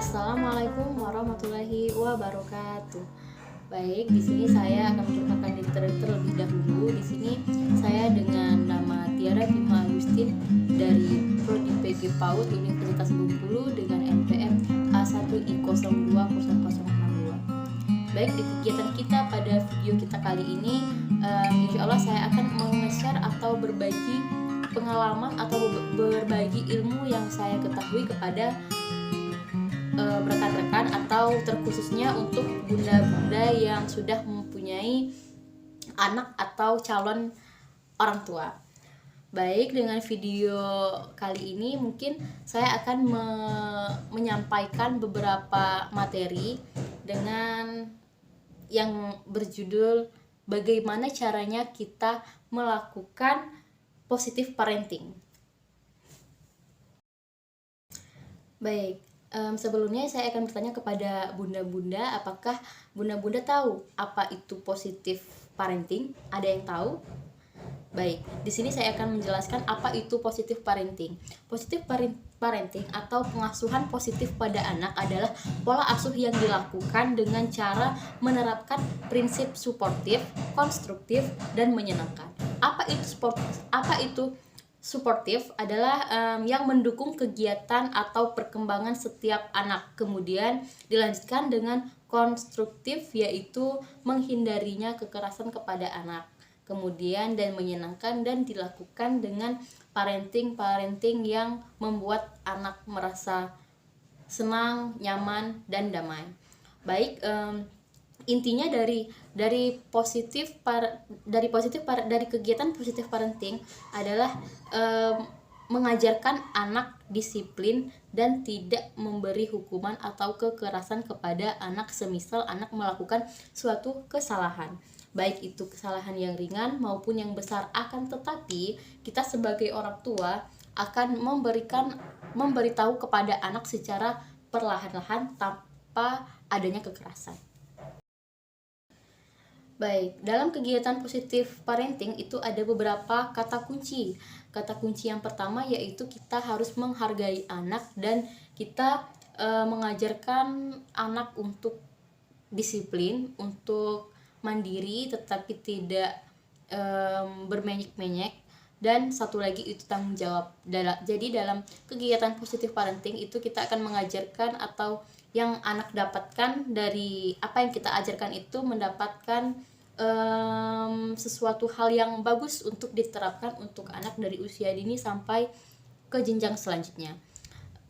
Assalamualaikum warahmatullahi wabarakatuh. Baik, di sini saya akan memperkenalkan diri terlebih dahulu. Di sini saya dengan nama Tiara Bima Agustin dari Prodi PG PAUD Universitas Bengkulu dengan NPM A1I020062. Baik, di kegiatan kita pada video kita kali ini, insya Allah saya akan meng-share atau berbagi pengalaman atau berbagi ilmu yang saya ketahui kepada rekan-rekan atau terkhususnya untuk bunda-bunda yang sudah mempunyai anak atau calon orang tua. Baik, dengan video kali ini mungkin saya akan menyampaikan beberapa materi dengan yang berjudul bagaimana caranya kita melakukan positive parenting. Baik, sebelumnya saya akan bertanya kepada bunda-bunda, apakah bunda-bunda tahu apa itu positive parenting? Ada yang tahu? Baik, di sini saya akan menjelaskan apa itu positive parenting. Positive parenting atau pengasuhan positif pada anak adalah pola asuh yang dilakukan dengan cara menerapkan prinsip suportif, konstruktif, dan menyenangkan. Apa itu suportif adalah yang mendukung kegiatan atau perkembangan setiap anak. Kemudian dilanjutkan dengan konstruktif, yaitu menghindarinya kekerasan kepada anak. Kemudian dan menyenangkan dan dilakukan dengan parenting yang membuat anak merasa senang, nyaman, dan damai. Baik, intinya dari kegiatan positif parenting adalah mengajarkan anak disiplin dan tidak memberi hukuman atau kekerasan kepada anak semisal anak melakukan suatu kesalahan, baik itu kesalahan yang ringan maupun yang besar. Akan tetapi kita sebagai orang tua akan memberitahu kepada anak secara perlahan-lahan tanpa adanya kekerasan. Baik, dalam kegiatan positif parenting itu ada beberapa kata kunci. Kata kunci yang pertama yaitu kita harus menghargai anak dan kita mengajarkan anak untuk disiplin, untuk mandiri tetapi tidak bermenyek-menyek, dan satu lagi itu tanggung jawab. Jadi dalam kegiatan positif parenting itu kita akan mengajarkan atau yang anak dapatkan dari apa yang kita ajarkan itu mendapatkan sesuatu hal yang bagus untuk diterapkan untuk anak dari usia dini sampai ke jenjang selanjutnya.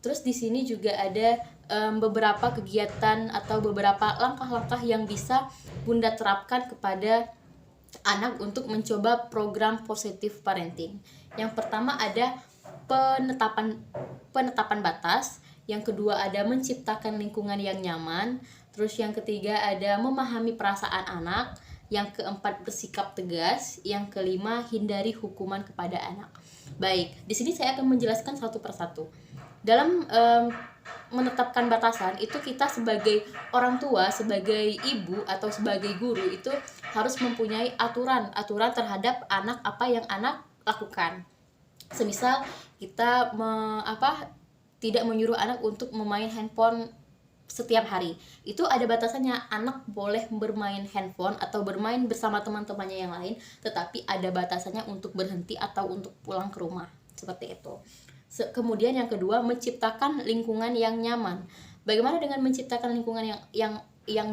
Terus di sini juga ada beberapa kegiatan atau beberapa langkah-langkah yang bisa bunda terapkan kepada anak untuk mencoba program positive parenting. Yang pertama ada penetapan batas, yang kedua ada menciptakan lingkungan yang nyaman, terus yang ketiga ada memahami perasaan anak, yang keempat bersikap tegas, yang kelima hindari hukuman kepada anak. Baik, di sini saya akan menjelaskan satu persatu. Dalam menetapkan batasan itu kita sebagai orang tua, sebagai ibu atau sebagai guru itu harus mempunyai aturan terhadap anak, apa yang anak lakukan. Semisal kita tidak menyuruh anak untuk memain handphone setiap hari. Itu ada batasannya. Anak boleh bermain handphone atau bermain bersama teman-temannya yang lain, tetapi ada batasannya untuk berhenti atau untuk pulang ke rumah. Seperti itu. Kemudian yang kedua, menciptakan lingkungan yang nyaman. Bagaimana dengan menciptakan lingkungan yang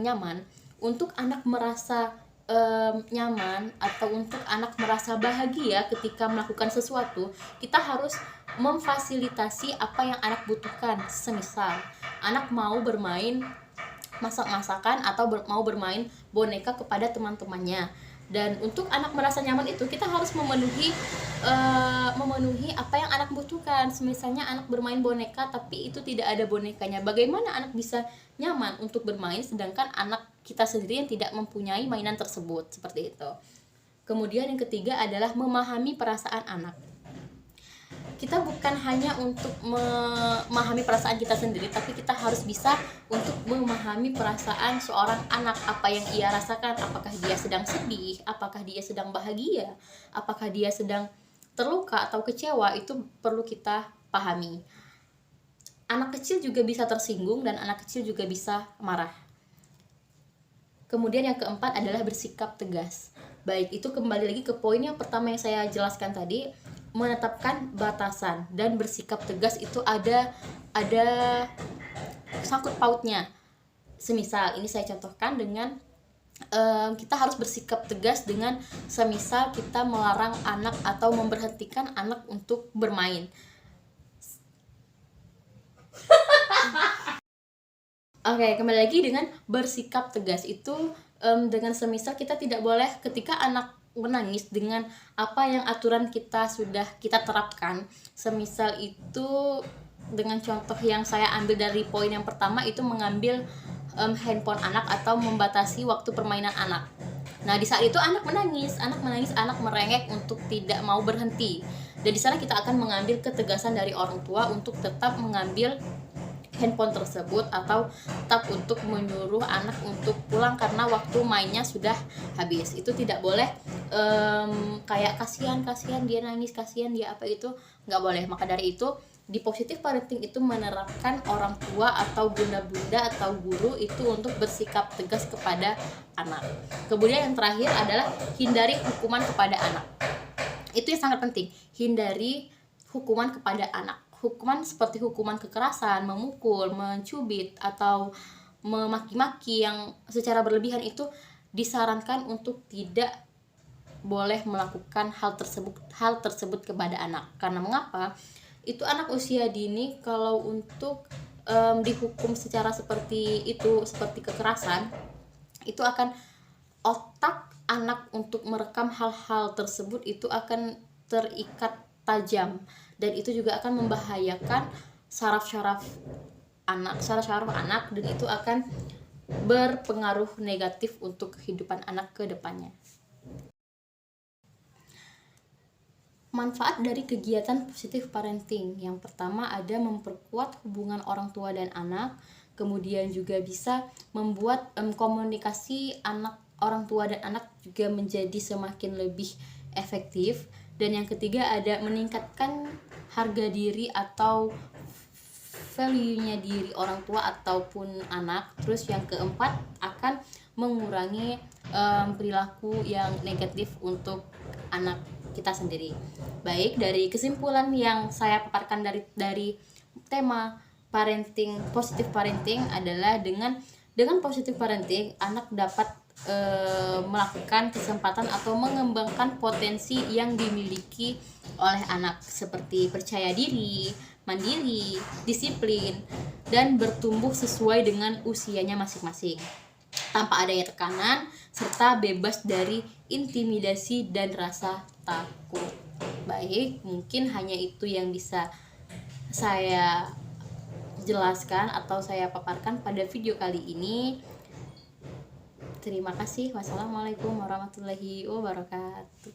nyaman? Untuk anak merasa nyaman atau untuk anak merasa bahagia ketika melakukan sesuatu, kita harus memfasilitasi apa yang anak butuhkan. Semisal anak mau bermain masak-masakan atau mau bermain boneka kepada teman-temannya, dan untuk anak merasa nyaman itu kita harus memenuhi apa yang anak butuhkan. Misalnya anak bermain boneka tapi itu tidak ada bonekanya, bagaimana anak bisa nyaman untuk bermain sedangkan anak kita sendiri yang tidak mempunyai mainan tersebut, seperti itu. Kemudian yang ketiga adalah memahami perasaan anak. Kita bukan hanya untuk memahami perasaan kita sendiri, tapi kita harus bisa untuk memahami perasaan seorang anak, apa yang ia rasakan, apakah dia sedang sedih, apakah dia sedang bahagia, apakah dia sedang terluka atau kecewa, itu perlu kita pahami. Anak kecil juga bisa tersinggung dan anak kecil juga bisa marah. Kemudian yang keempat adalah bersikap tegas. Baik, itu kembali lagi ke poin yang pertama yang saya jelaskan tadi, menetapkan batasan dan bersikap tegas itu ada sangkut pautnya. Semisal ini saya contohkan dengan kita harus bersikap tegas dengan semisal kita melarang anak atau memberhentikan anak untuk bermain. Oke, kembali lagi dengan bersikap tegas itu dengan semisal kita tidak boleh ketika anak menangis dengan apa yang aturan kita sudah kita terapkan. Semisal itu dengan contoh yang saya ambil dari poin yang pertama itu mengambil handphone anak atau membatasi waktu permainan anak. Nah, di saat itu anak menangis, anak merengek untuk tidak mau berhenti. Dan di sana kita akan mengambil ketegasan dari orang tua untuk tetap mengambil handphone tersebut atau tetap untuk menyuruh anak untuk pulang karena waktu mainnya sudah habis. Itu tidak boleh kayak kasihan dia nangis, kasihan dia apa, itu nggak boleh. Maka dari itu di positive parenting itu menerapkan orang tua atau bunda-bunda atau guru itu untuk bersikap tegas kepada anak. Kemudian yang terakhir adalah hindari hukuman kepada anak. Itu yang sangat penting, hindari hukuman kepada anak. Hukuman seperti hukuman kekerasan, memukul, mencubit, atau memaki-maki yang secara berlebihan itu disarankan untuk tidak boleh melakukan hal tersebut kepada anak. Karena mengapa? Itu anak usia dini kalau untuk dihukum secara seperti itu, seperti kekerasan, itu akan otak anak untuk merekam hal-hal tersebut itu akan terikat tajam, dan itu juga akan membahayakan saraf-saraf anak dan itu akan berpengaruh negatif untuk kehidupan anak ke depannya. Manfaat dari kegiatan positive parenting yang pertama ada memperkuat hubungan orang tua dan anak, kemudian juga bisa membuat komunikasi orang tua dan anak juga menjadi semakin lebih efektif. Dan yang ketiga ada meningkatkan harga diri atau value-nya diri orang tua ataupun anak. Terus yang keempat akan mengurangi perilaku yang negatif untuk anak kita sendiri. Baik, dari kesimpulan yang saya paparkan dari tema parenting, positive parenting adalah dengan positive parenting anak dapat melakukan kesempatan atau mengembangkan potensi yang dimiliki oleh anak seperti percaya diri, mandiri, disiplin, dan bertumbuh sesuai dengan usianya masing-masing tanpa adanya tekanan serta bebas dari intimidasi dan rasa takut. Baik, mungkin hanya itu yang bisa saya jelaskan atau saya paparkan pada video kali ini. Terima kasih. Wassalamualaikum warahmatullahi wabarakatuh.